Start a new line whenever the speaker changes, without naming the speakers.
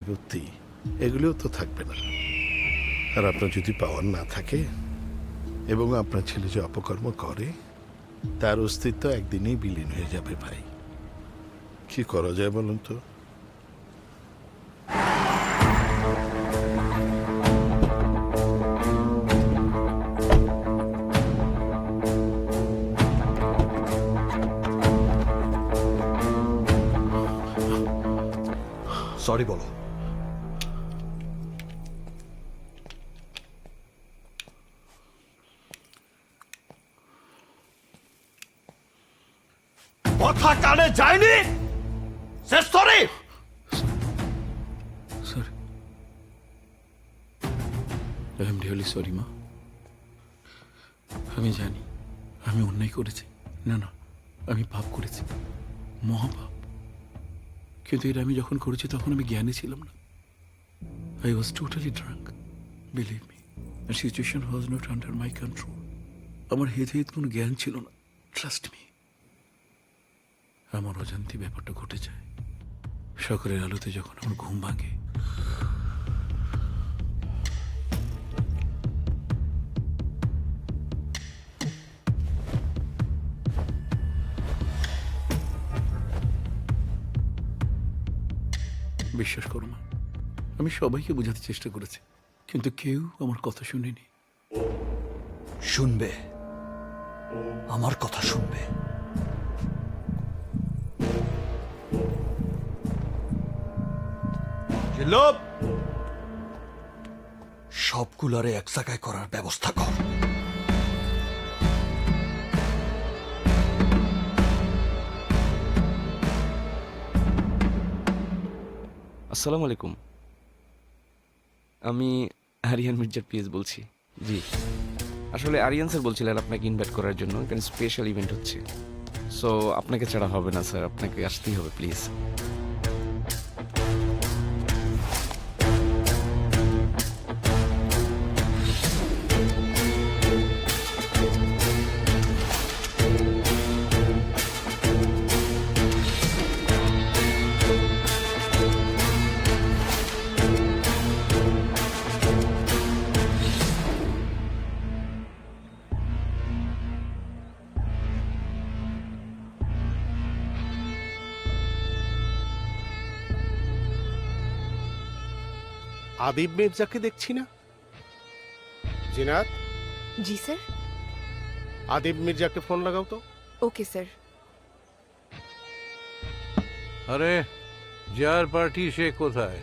বুদ্ধি এগুলোও তো থাকবে না। আর আপনার যদি পাওয়ার না থাকে এবং আপনার ছেলে যে অপকর্ম করে তার অস্তিত্ব একদিনেই বিলীন হয়ে যাবে ভাই। কি করা যায় বলুন তো?
সরি বলো। কথা কানে যায়নি? সে sorry.
Sorry, I am really sorry মা। আমি জানি আমি অন্যায় করেছি। না না, আমি পাপ করেছি, মহাপাপ। কিন্তু এটা আমি যখন করেছি তখন আমি জ্ঞানী ছিলাম না। I was totally drunk, believe me. The situation was not under my control. আমার হেদ কোনো জ্ঞান ছিল না, ট্রাস্ট মি। আমার অজান্তে ব্যাপারটা ঘটে যায়। সকালের আলোতে যখন আমার ঘুম ভাঙে, বিশ্বাস করো মা, আমি সবাইকে বোঝাতে চেষ্টা করেছি, কিন্তু কেউ আমার কথা শুনেনি।
শুনবে, আমার কথা শুনবে। লোভ সবগুলারে এক জায়গায় করার ব্যবস্থা কর।
আসসালামু আলাইকুম, আমি আরিয়ান মির্জার পিএস বলছি। জি, আসলে আরিয়ান স্যার বলছিলেন আপনাকে ইনভাইট করার জন্য। এখানে স্পেশাল ইভেন্ট হচ্ছে, সো আপনাকে ছাড়া হবে না স্যার, আপনাকে আসতেই হবে প্লিজ।
আদিব মির্জাকে দেখছি না। জিনাত,
জি স্যার।
আদিব মির্জাকে ফোন লাগাও তো।
Okay sir.
আরে যার পার্টি সে কোথায়?